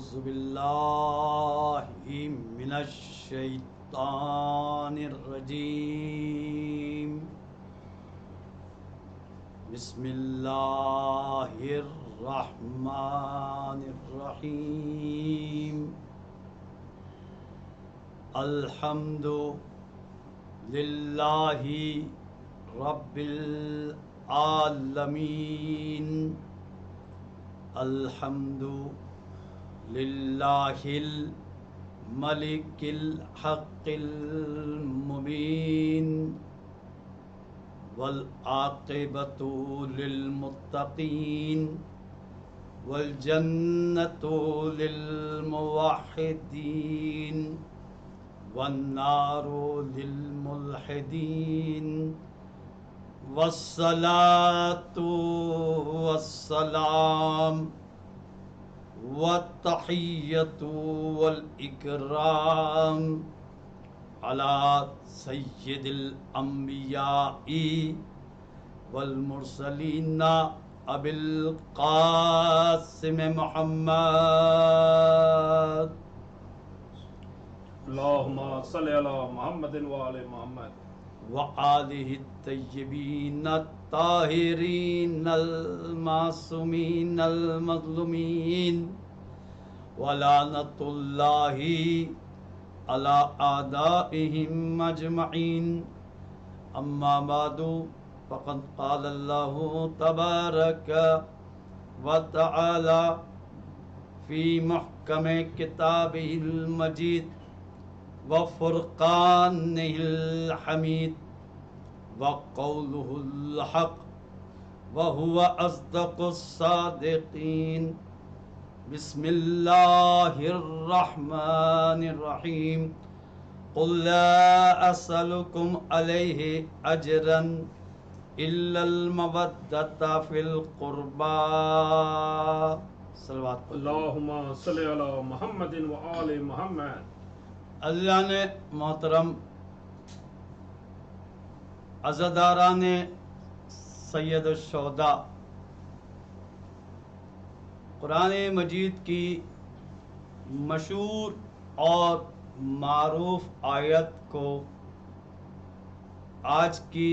أعوذ بالله من الشيطان الرجيم بسم الله الرحمن الرحيم الحمد لله رب العالمين الحمد للہ الملک الحق المبین والعاقبۃ للمتقین والجنۃ للموحدین والنار للملحدین والصلاة والسلام والتحیۃ والاکرام علی سید الانبیاء والمرسلین ابی القاسم محمد اللہم صلی علی محمد وآل محمد وآلہ الطیبین الطاہرین المعصومین المظلومین ولعنۃ اللہ علی اعدائہم اجمعین اما بعد فقد قال اللہ تبارک وتعالی فی محکم کتابہ المجید وفرقانہ الحمید وقولہ الحق وہو اصدق الصادقین بسم اللہ الرحمن الرحیم قل لا اسألکم علیہ اجرا الا المودۃ فی القربى صلوات اللہم صلی علی محمد وآل محمد۔ اللہ نے محترم عزاداران سید الشہداء قرآن مجید کی مشہور اور معروف آیت کو آج کی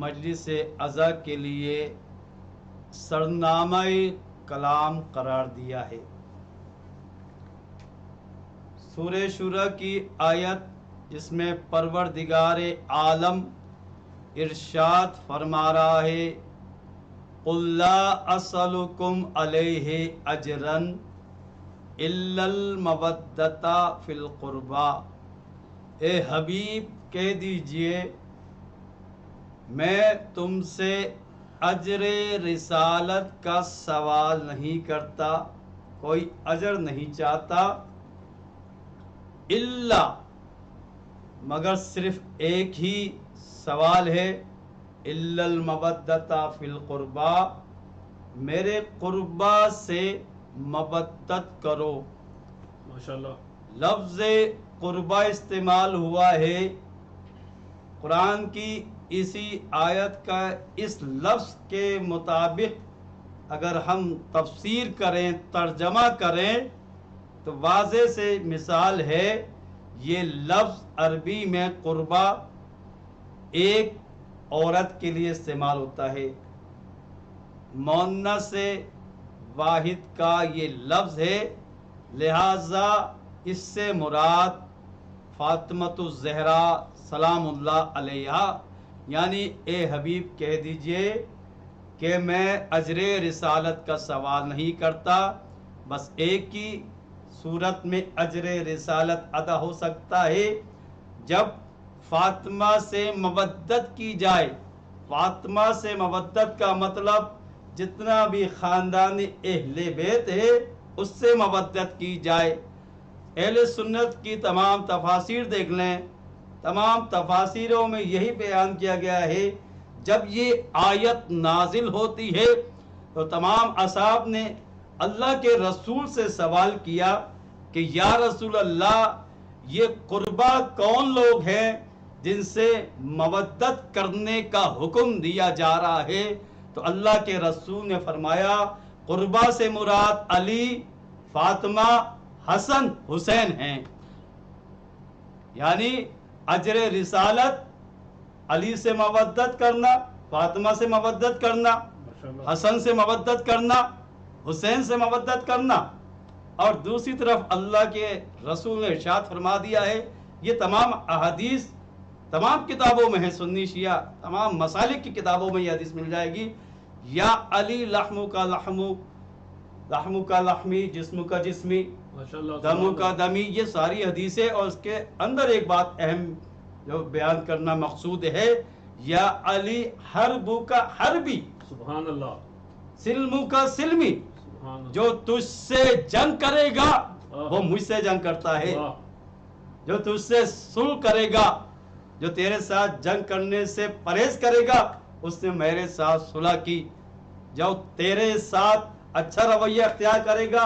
مجلس عزا کے لیے سرنامہ کلام قرار دیا ہے۔ سورہ شورى کی آیت جس میں پروردگار عالم ارشاد فرما رہا ہے قُلْ لَا أَسْأَلُكُمْ عَلَيْهِ أَجْرًا إِلَّا الْمَوَدَّةَ فِي الْقُرْبَى، اے حبیب کہہ دیجئے میں تم سے اجر رسالت کا سوال نہیں کرتا، کوئی اجر نہیں چاہتا، الا مگر صرف ایک ہی سوال ہے الا المودۃ فی القربى، میرے قربا سے مودت کرو۔ ماشاءاللہ لفظ قربا استعمال ہوا ہے قرآن کی اسی آیت کا اس لفظ کے مطابق اگر ہم تفسیر کریں ترجمہ کریں تو واضح سے مثال ہے یہ لفظ عربی میں قربا ایک عورت کے لیے استعمال ہوتا ہے، مؤنث واحد کا یہ لفظ ہے، لہذا اس سے مراد فاطمۃ الزہرا سلام اللہ علیہا، یعنی اے حبیب کہہ دیجئے کہ میں اجر رسالت کا سوال نہیں کرتا، بس ایک ہی صورت میں اجر رسالت ادا ہو سکتا ہے جب فاطمہ سے مودت کی جائے۔ فاطمہ سے مودت کا مطلب جتنا بھی خاندان اہل بیت ہے اس سے مودت کی جائے۔ اہل سنت کی تمام تفاسیر دیکھ لیں، تمام تفاسیروں میں یہی بیان کیا گیا ہے جب یہ آیت نازل ہوتی ہے تو تمام اصحاب نے اللہ کے رسول سے سوال کیا کہ یا رسول اللہ یہ قربا کون لوگ ہیں جن سے مودت کرنے کا حکم دیا جا رہا ہے؟ تو اللہ کے رسول نے فرمایا قربا سے مراد علی، فاطمہ حسن حسین ہیں، یعنی اجر رسالت علی سے مودت کرنا، فاطمہ سے مودت کرنا، ماشاءاللہ، حسن سے مودت کرنا، حسین سے مودت کرنا، اور دوسری طرف اللہ کے رسول نے ارشاد فرما دیا ہے، یہ تمام احادیث تمام کتابوں میں ہے، سنی شیعہ تمام مسالک کی کتابوں میں یہ حدیث مل جائے گی، یا علی لحم کا لحم، لحم کا لحمی، جسم کا جسمی، ماشاءاللہ، دم کا دمی، یہ ساری حدیثیں، اور اس کے اندر ایک بات اہم جو بیان کرنا مقصود ہے، یا علی حرب کا حربی، سبحان اللہ، سلم کا سلمی، سبحان اللہ، جو تجھ سے جنگ کرے گا وہ مجھ سے جنگ کرتا ہے، واہ، جو تجھ سے صلح کرے گا، جو تیرے ساتھ جنگ کرنے سے پرہیز کرے گا، اس نے میرے ساتھ صلح کی، جو تیرے ساتھ اچھا رویہ اختیار کرے گا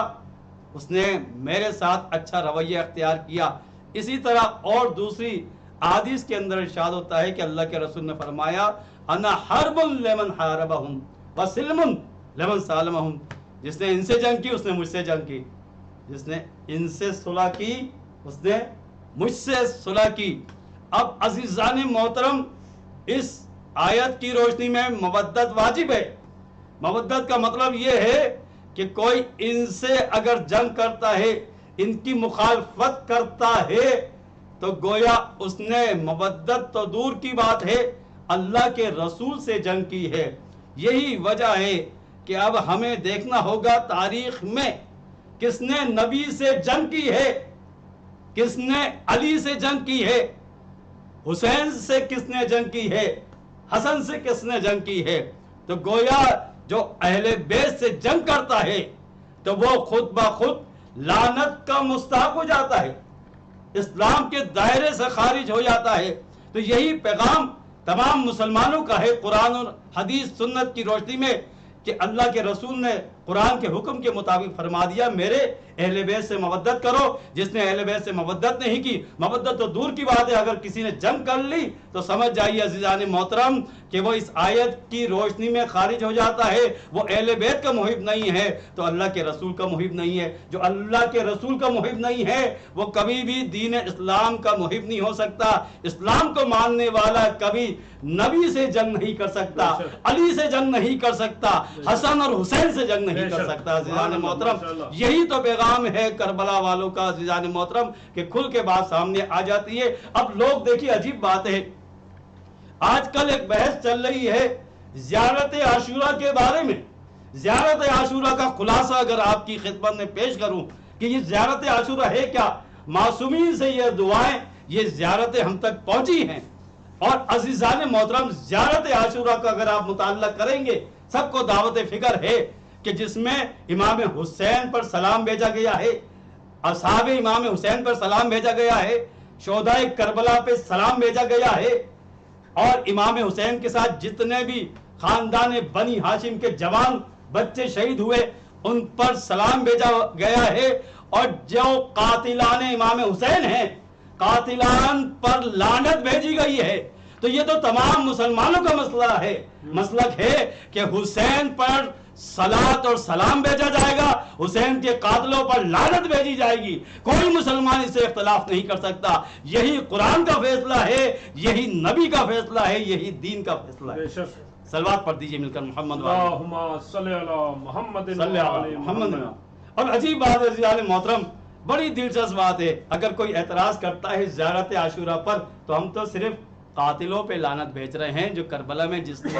اس نے میرے ساتھ اچھا رویہ اختیار کیا۔ اسی طرح اور دوسری احادیث کے اندر ارشاد ہوتا ہے کہ اللہ کے رسول نے فرمایا، انا حرب لمن حاربہم وسلم لمن سالمہم، جس نے ان سے جنگ کی اس نے مجھ سے جنگ کی، جس نے ان سے صلح کی اس نے مجھ سے صلح کی۔ اب عزیزان محترم، اس آیت کی روشنی میں مودت واجب ہے۔ مودت کا مطلب یہ ہے کہ کوئی ان سے اگر جنگ کرتا ہے، ان کی مخالفت کرتا ہے، تو گویا اس نے مودت تو دور کی بات ہے، اللہ کے رسول سے جنگ کی ہے۔ یہی وجہ ہے کہ اب ہمیں دیکھنا ہوگا تاریخ میں کس نے نبی سے جنگ کی ہے، کس نے علی سے جنگ کی ہے، حسین سے کس نے جنگ کی ہے، حسن سے کس نے جنگ کی ہے۔ تو گویا جو اہل بیت سے جنگ کرتا ہے تو وہ خود بخود لعنت کا مستحق ہو جاتا ہے، اسلام کے دائرے سے خارج ہو جاتا ہے۔ تو یہی پیغام تمام مسلمانوں کا ہے قرآن اور حدیث سنت کی روشنی میں، کہ اللہ کے رسول نے قرآن کے حکم کے مطابق فرما دیا، میرے اہل بیت سے مودت کرو۔ جس نے اہل بیت سے مودت نہیں کی، مودت تو دور کی بات ہے، اگر کسی نے جنگ کر لی تو سمجھ جائیے عزیزان محترم کہ وہ اس آیت کی روشنی میں خارج ہو جاتا ہے، وہ اہل بیت کا محب نہیں ہے تو اللہ کے رسول کا محب نہیں ہے۔ جو اللہ کے رسول کا محب نہیں ہے وہ کبھی بھی دین اسلام کا محب نہیں ہو سکتا۔ اسلام کو ماننے والا کبھی نبی سے جنگ نہیں کر سکتا، علی سے جنگ نہیں کر سکتا، حسن اور حسین سے جنگ نہیں کر سکتا۔ عزیزان محترم، یہی تو پیغام ہے کربلا والوں کا عزیزان محترم، کہ کھل کے بات سامنے آ جاتی ہے۔ اب لوگ دیکھیے عجیب بات ہے، آج کل ایک بحث چل رہی ہے زیارت عاشورہ کے بارے میں۔ زیارت عاشورہ کا خلاصہ اگر آپ کی خدمت میں پیش کروں کہ یہ زیارت عاشورہ ہے کیا، معصومین سے یہ دعائیں، یہ زیارتیں ہم تک پہنچی ہیں۔ اور عزیزان محترم، زیارت عاشورہ کا اگر آپ مطالعہ کریں گے، سب کو دعوت فکر ہے کہ جس میں امام حسین پر سلام بھیجا گیا ہے، اصحاب امام حسین پر سلام بھیجا گیا ہے، شہداء کربلا پہ سلام بھیجا گیا ہے، اور امام حسین کے ساتھ جتنے بھی خاندان بنی ہاشم کے جوان بچے شہید ہوئے ان پر سلام بھیجا گیا ہے، اور جو قاتلان امام حسین ہیں قاتلان پر لعنت بھیجی گئی ہے۔ تو یہ تو تمام مسلمانوں کا مسئلہ ہے، مسلک ہے کہ حسین پر صلاۃ اور سلام بھیجا جائے گا، حسین کے قاتلوں پر لعنت بھیجی جائے گی، کوئی مسلمان اس سے اختلاف نہیں کر سکتا۔ یہی قرآن کا فیصلہ ہے، یہی نبی کا فیصلہ ہے، یہی دین کا فیصلہ ہے۔ بے شک، صلوات پڑھ دیجئے مل کر محمد اللہم صلی علی محمد صلی علی محمد۔ اور عجیب بات ہے عزیزان محترم، بڑی دلچسپ بات ہے، اگر کوئی اعتراض کرتا ہے زیارت عاشورہ پر تو ہم تو صرف قاتلوں پہ لعنت بھیج رہے ہیں، جو کربلا میں جس نے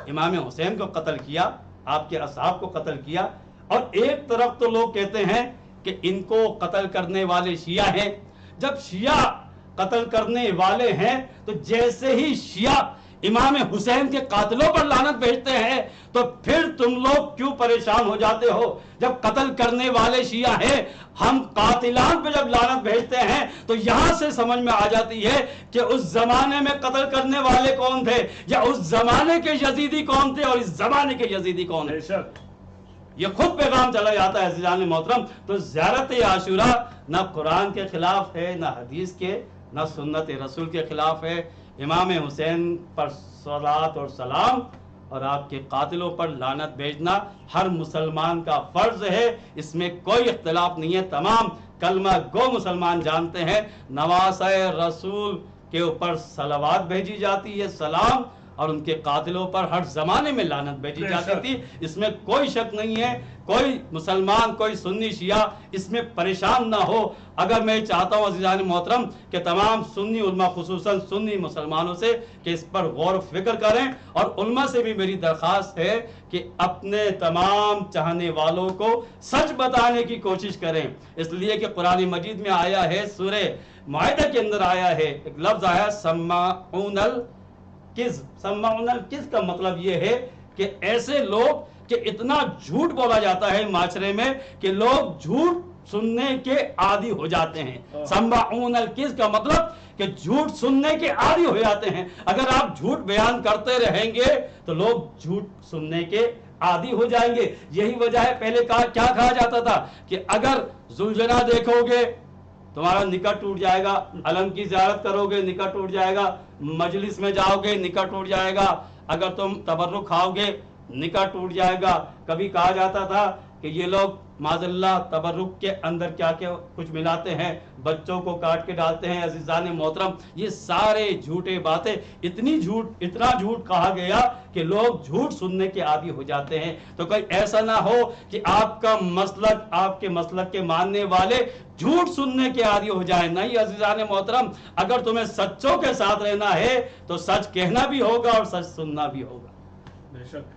امام حسین کو قتل کیا، آپ کے اصحاب کو قتل کیا۔ اور ایک طرف تو لوگ کہتے ہیں کہ ان کو قتل کرنے والے شیعہ ہیں۔ جب شیعہ قتل کرنے والے ہیں تو جیسے ہی شیعہ امام حسین کے قاتلوں پر لعنت بھیجتے ہیں تو پھر تم لوگ کیوں پریشان ہو جاتے ہو؟ جب قتل کرنے والے شیعہ ہیں، ہم قاتلان پہ جب لعنت بھیجتے ہیں تو یہاں سے سمجھ میں آ جاتی ہے کہ اس زمانے میں قتل کرنے والے کون تھے، یا اس زمانے کے یزیدی کون تھے اور اس زمانے کے یزیدی کون ہیں۔ بے شک، یہ خود پیغام چلا جاتا ہے عزیزان محترم۔ تو زیارت عاشورہ نہ قرآن کے خلاف ہے، نہ حدیث کے، نہ سنت رسول کے خلاف ہے۔ امام حسین پر صلوات اور سلام اور آپ کے قاتلوں پر لعنت بھیجنا ہر مسلمان کا فرض ہے، اس میں کوئی اختلاف نہیں ہے۔ تمام کلمہ گو مسلمان جانتے ہیں نواسہ رسول کے اوپر صلوات بھیجی جاتی ہے، سلام، اور ان کے قاتلوں پر ہر زمانے میں لعنت بھیجی جاتی تھی، اس میں کوئی شک نہیں ہے۔ کوئی مسلمان، کوئی سنی شیعہ اس میں پریشان نہ ہو۔ اگر میں چاہتا ہوں عزیزان محترم کہ تمام سنی علماء، خصوصاً سنی مسلمانوں سے کہ اس پر غور و فکر کریں، اور علماء سے بھی میری درخواست ہے کہ اپنے تمام چاہنے والوں کو سچ بتانے کی کوشش کریں، اس لیے کہ قرآن مجید میں آیا ہے، سورہ معاہدہ کے اندر آیا ہے، ایک لفظ آیا سماعون سماعون الکذب کا مطلب یہ ہے کہ ایسے لوگ کہ اتنا جھوٹ بولا جاتا ہے معاشرے میں کہ لوگ جھوٹ سننے کے عادی ہو جاتے ہیں۔ سماعون الکذب کا مطلب کہ جھوٹ سننے کے عادی ہو جاتے ہیں۔ اگر آپ جھوٹ بیان کرتے رہیں گے تو لوگ جھوٹ سننے کے عادی ہو جائیں گے۔ یہی وجہ ہے پہلے کیا کہا جاتا تھا کہ اگر ذوالجناح دیکھو گے تمہارا نکاح ٹوٹ جائے گا، علم کی زیارت کرو گے نکاح ٹوٹ جائے گا، مجلس میں جاؤ گے نکاح ٹوٹ جائے گا، اگر تم تبرک کھاؤ گے نکاح ٹوٹ جائے گا۔ کبھی کہا جاتا تھا کہ یہ لوگ معاذ اللہ تبرک کے اندر کیا کچھ ملاتے ہیں، بچوں کو کاٹ کے ڈالتے ہیں۔ عزیزان محترم، یہ سارے جھوٹے باتیں، اتنا جھوٹ کہا گیا کہ لوگ جھوٹ سننے کے عادی ہو جاتے ہیں۔ تو کوئی ایسا نہ ہو کہ آپ کا مسلک، آپ کے مسلک کے ماننے والے جھوٹ سننے کے عادی ہو جائیں۔ نہیں عزیزان محترم، اگر تمہیں سچوں کے ساتھ رہنا ہے تو سچ کہنا بھی ہوگا اور سچ سننا بھی ہوگا۔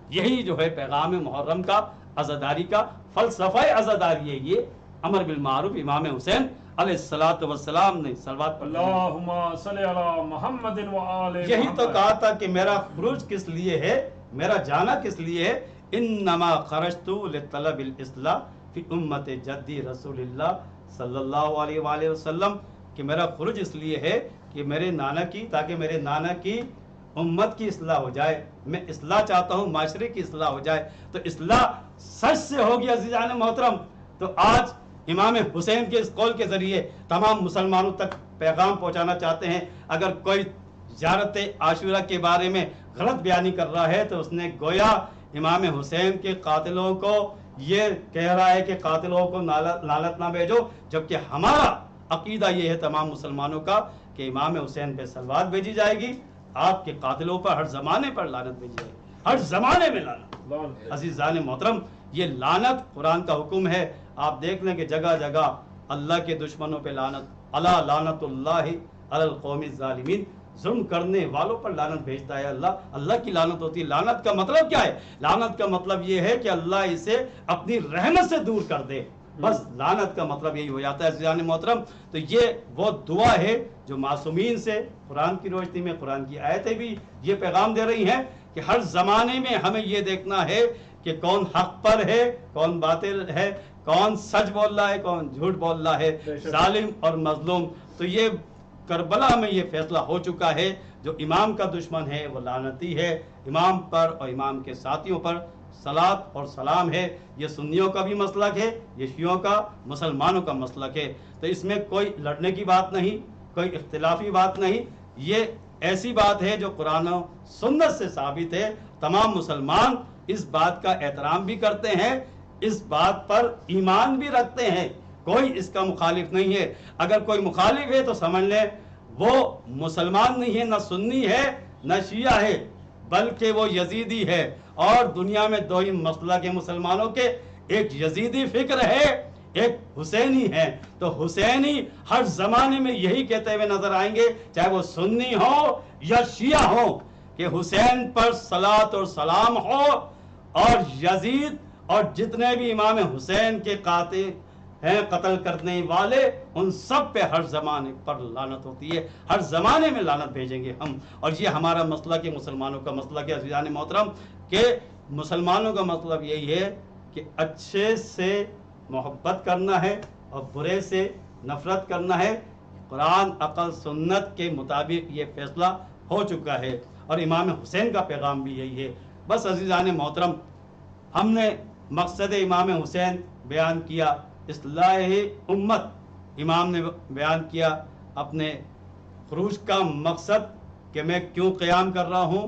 یہی جو ہے پیغام محرم کا، عزاداری کا فلسفہ عزاداری ہے۔ یہ امر بالمعروف امام حسین علیہ الصلوۃ والسلام نے صلوات پڑھی، اللہم صلی علی محمد و آل محمد۔ یہی تو کہا تھا کہ میرا خروج کس لیے ہے، میرا جانا کس لیے ہے، انما خرجت لطلب الاصلاح فی امت جدی رسول اللہ صلی اللہ علیہ وآلہ وسلم، کہ میرا خروج اس لیے ہے کہ میرے نانا کی، تاکہ میرے نانا کی امت کی اصلاح ہو جائے۔ میں اصلاح چاہتا ہوں، معاشرے کی اصلاح ہو جائے، تو اصلاح سچ سے ہوگی عزیزان محترم۔ تو آج امام حسین کے اس قول کے ذریعے تمام مسلمانوں تک پیغام پہنچانا چاہتے ہیں۔ اگر کوئی زیارت عاشورہ کے بارے میں غلط بیانی کر رہا ہے تو اس نے گویا امام حسین کے قاتلوں کو یہ کہہ رہا ہے کہ قاتلوں کو لعنت نہ بھیجو، جبکہ ہمارا عقیدہ یہ ہے تمام مسلمانوں کا کہ امام حسین پہ صلوات بھیجی جائے گی، آپ کے قاتلوں پر ہر زمانے پر لعنت بھیجی جائے گی، ہر زمانے میں لعنت۔ عزیزان محترم، یہ لعنت قرآن کا حکم ہے۔ آپ دیکھ لیں کہ جگہ جگہ اللہ کے دشمنوں پہ لعنت، الا لعنت اللہ علی القوم الظالمین، ظلم کرنے والوں پر لعنت بھیجتا ہے اللہ۔ اللہ کی لعنت ہوتی ہے۔ لعنت کا مطلب کیا ہے؟ لعنت کا مطلب یہ ہے کہ اللہ اسے اپنی رحمت سے دور کر دے، بس لعنت کا مطلب یہی ہو جاتا ہے عزیزان محترم۔ تو یہ وہ دعا ہے جو معصومین سے قرآن کی روشنی میں، قرآن کی آیتیں بھی یہ پیغام دے رہی ہیں کہ ہر زمانے میں ہمیں یہ دیکھنا ہے کہ کون حق پر ہے، کون باطل ہے، کون سچ بول رہا ہے، کون جھوٹ بول رہا ہے، ظالم اور مظلوم۔ تو یہ کربلا میں یہ فیصلہ ہو چکا ہے، جو امام کا دشمن ہے وہ لعنتی ہے، امام پر اور امام کے ساتھیوں پر صلات اور سلام ہے۔ یہ سنیوں کا بھی مسلک ہے، یہ شیعوں کا، مسلمانوں کا مسلک ہے۔ تو اس میں کوئی لڑنے کی بات نہیں، کوئی اختلافی بات نہیں، یہ ایسی بات ہے جو قرآن و سنت سے ثابت ہے۔ تمام مسلمان اس بات کا احترام بھی کرتے ہیں، اس بات پر ایمان بھی رکھتے ہیں، کوئی اس کا مخالف نہیں ہے۔ اگر کوئی مخالف ہے تو سمجھ لیں وہ مسلمان نہیں ہے، نہ سنی ہے نہ شیعہ ہے، بلکہ وہ یزیدی ہے۔ اور دنیا میں دو ہی مسلک کے مسلمانوں کے، ایک یزیدی فکر ہے، ایک حسینی ہے۔ تو حسینی ہر زمانے میں یہی کہتے ہوئے نظر آئیں گے، چاہے وہ سنی ہو یا شیعہ ہو، کہ حسین پر صلات اور سلام ہو، اور یزید اور جتنے بھی امام حسین کے قاتل ہیں، قتل کرنے والے، ان سب پہ ہر زمانے پر لعنت ہوتی ہے، ہر زمانے میں لعنت بھیجیں گے ہم۔ اور یہ ہمارا مسلک ہے، مسلمانوں کا مسلک ہے عزیزان محترم، کہ مسلمانوں کا مطلب یہی ہے کہ اچھے سے محبت کرنا ہے اور برے سے نفرت کرنا ہے۔ قرآن، عقل، سنت کے مطابق یہ فیصلہ ہو چکا ہے، اور امام حسین کا پیغام بھی یہی ہے۔ بس عزیزان محترم، ہم نے مقصد امام حسین بیان کیا، اصلاح امت امام نے بیان کیا، اپنے خروج کا مقصد کہ میں کیوں قیام کر رہا ہوں،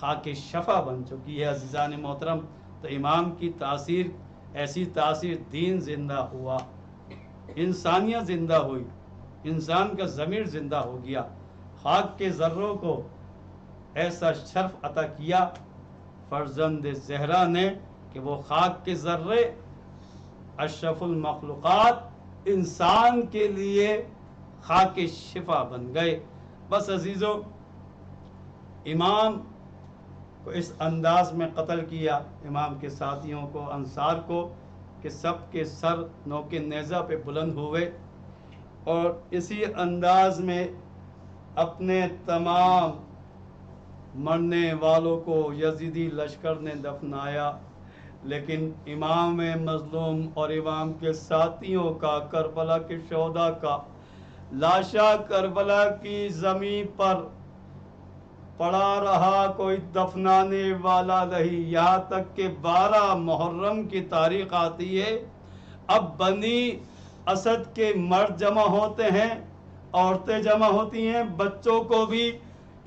خاک شفا بن چکی ہے۔ عزیزان محترم، تو امام کی تاثیر، ایسی تاثیر، دین زندہ ہوا، انسانیت زندہ ہوئی، انسان کا ضمیر زندہ ہو گیا۔ خاک کے ذروں کو ایسا شرف عطا کیا فرزند زہرا نے کہ وہ خاک کے ذرے اشرف المخلوقات انسان کے لیے خاک شفا بن گئے۔ بس عزیزو، امام کو اس انداز میں قتل کیا، امام کے ساتھیوں کو، انصار کو، کہ سب کے سر نوک نیزہ پہ بلند ہوئے، اور اسی انداز میں اپنے تمام مرنے والوں کو یزیدی لشکر نے دفنایا۔ لیکن امام مظلوم اور امام کے ساتھیوں کا، کربلا کے شہداء کا لاشا کربلا کی زمین پر پڑا رہا، کوئی دفنانے والا نہیں، یہاں تک کہ 12 محرم کی تاریخ آتی ہے، اب بنی اسد کے مرد جمع ہوتے ہیں، عورتیں جمع ہوتی ہیں، بچوں کو بھی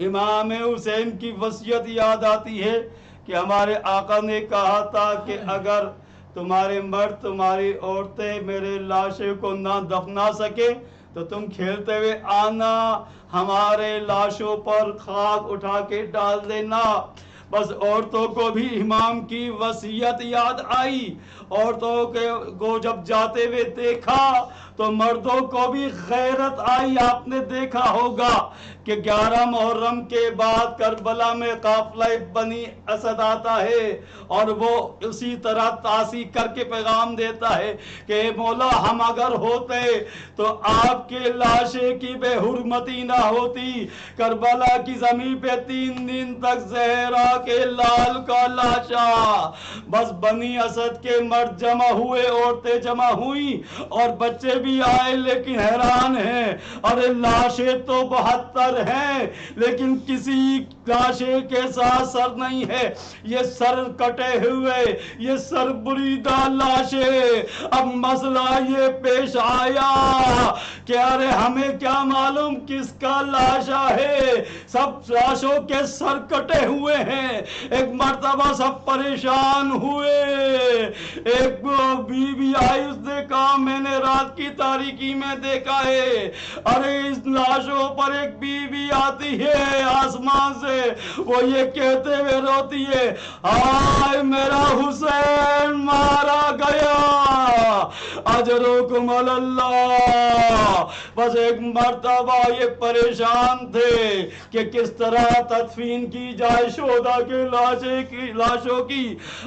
امام حسین کی وصیت یاد آتی ہے کہ ہمارے آقا نے کہا تھا کہ اگر تمہارے مرد، تمہاری عورتیں میرے لاشے کو نہ دفنا سکے تو تم کھیلتے ہوئے آنا، ہمارے لاشوں پر خاک اٹھا کے ڈال دینا۔ بس عورتوں کو بھی امام کی وصیت یاد آئی، عورتوں کو جب جاتے ہوئے دیکھا تو مردوں کو بھی غیرت آئی۔ آپ نے دیکھا ہوگا کہ 11 محرم کے بعد کربلا میں قافلہ بنی اسد آتا ہے، اور وہ اسی طرح تعزیہ کر کے پیغام دیتا ہے کہ مولا ہم اگر ہوتے تو آپ کے لاشے کی بے حرمتی نہ ہوتی۔ کربلا کی زمین پہ 3 دن تک زہرا کے لال کا لاشا، بس بنی اسد کے مرد جمع ہوئے، عورتیں جمع ہوئیں اور بچے بھی آئے، لیکن حیران ہیں، ارے لاشیں تو 72 ہیں لیکن کسی لاشے کے ساتھ سر نہیں ہے، یہ سر کٹے ہوئے، یہ سر بریدہ لاشیں۔ اب مسئلہ یہ پیش آیا کہ ارے ہمیں کیا معلوم کس کا لاشا ہے، سب لاشوں کے سر کٹے ہوئے ہیں۔ ایک مرتبہ سب پریشان ہوئے، ایک بیوی آئی، اس نے کہا میں نے رات کی تاریکی میں دیکھا ہے، ارے اس لاشوں پر ایک بیوی آتی ہے آسمان سے، وہ یہ کہتے ہوئے روتی ہے، ہائے میرا حسین مارا گیا، اجرکم علی اللہ۔ بس ایک مرتبہ یہ پریشان تھے کہ کس طرح تدفین کی جائے شہداء کے لاشوں کی۔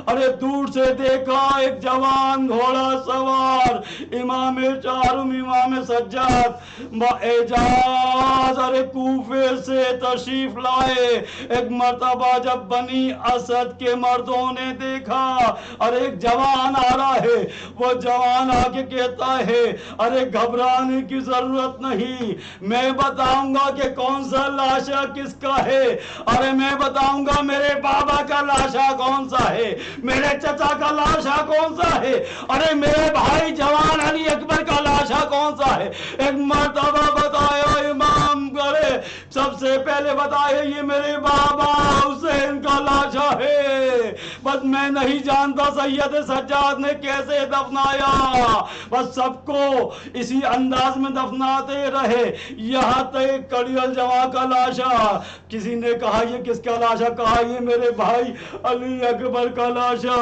ارے دور سے دیکھا ایک جوان گھوڑا سوار امام چارم، امام سجاد اعجاز، ارے کوفے سے تشریف لائے۔ ایک مرتبہ جب بنی اسد کے مردوں نے دیکھا اور ایک جوان آ رہا ہے، وہ جوان آ کے کہتا ہے ارے گھبرانے کی ضرورت نہیں، میں بتاؤں گا کہ کون سا لاشا کس کا ہے، ارے میں بتاؤں گا میرے بابا کا لاشا کون سا ہے، میرے چچا کا لاشا کون سا ہے، ارے میرے بھائی جوان علی اکبر کا لاشا کون سا ہے۔ ایک مرتبہ بتایا امام کرے، سب سے پہلے بتایا یہ میرے بابا حسین کا لاشا ہے، بس میں نہیں جانتا سید سجاد نے کیسے دفنایا۔ بس سب کو اسی انداز میں دفناتے رہے، یہاں تک کڑیل جوان کا لاشا، کسی نے کہا یہ کس کا لاشا، کہا یہ میرے بھائی علی اکبر کا لاشا۔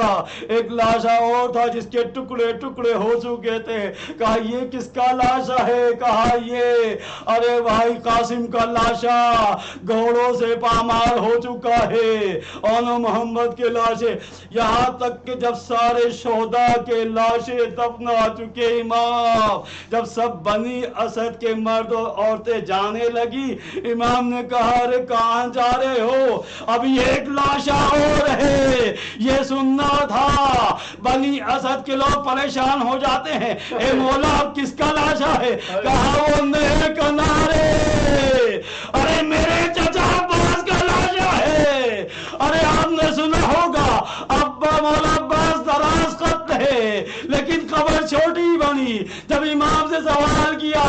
ایک لاشا اور تھا جس کے ٹکڑے ٹکڑے ہو چکے تھے، کہا یہ کس کا لاشا ہے، کہا یہ ارے بھائی قاسم کا لاشا گھوڑوں سے پامال ہو چکا ہے، اور محمد کے لاشے، یہاں تک کہ جب سارے شہداء کے لاشیں دفنا چکے امام، جب سب بنی اسد کے مرد اور عورتیں جانے لگی، امام نے کہا ارے کہاں جا رہے ہو، ابھی ایک لاشا اور ہے، یہ سننا تھا۔ بنی اسد کے لوگ پریشان ہو جاتے ہیں، اے مولا اب کس کا لاشا ہے، کہا وہ نہر کنارے، ارے میرے چچا عباس کا لاشا ہے۔ ارے آپ نے سنا ہوگا ابا مولا عباس دراز خط ہے لیکن قبر چھوٹی بنی۔ جب امام سے سوال کیا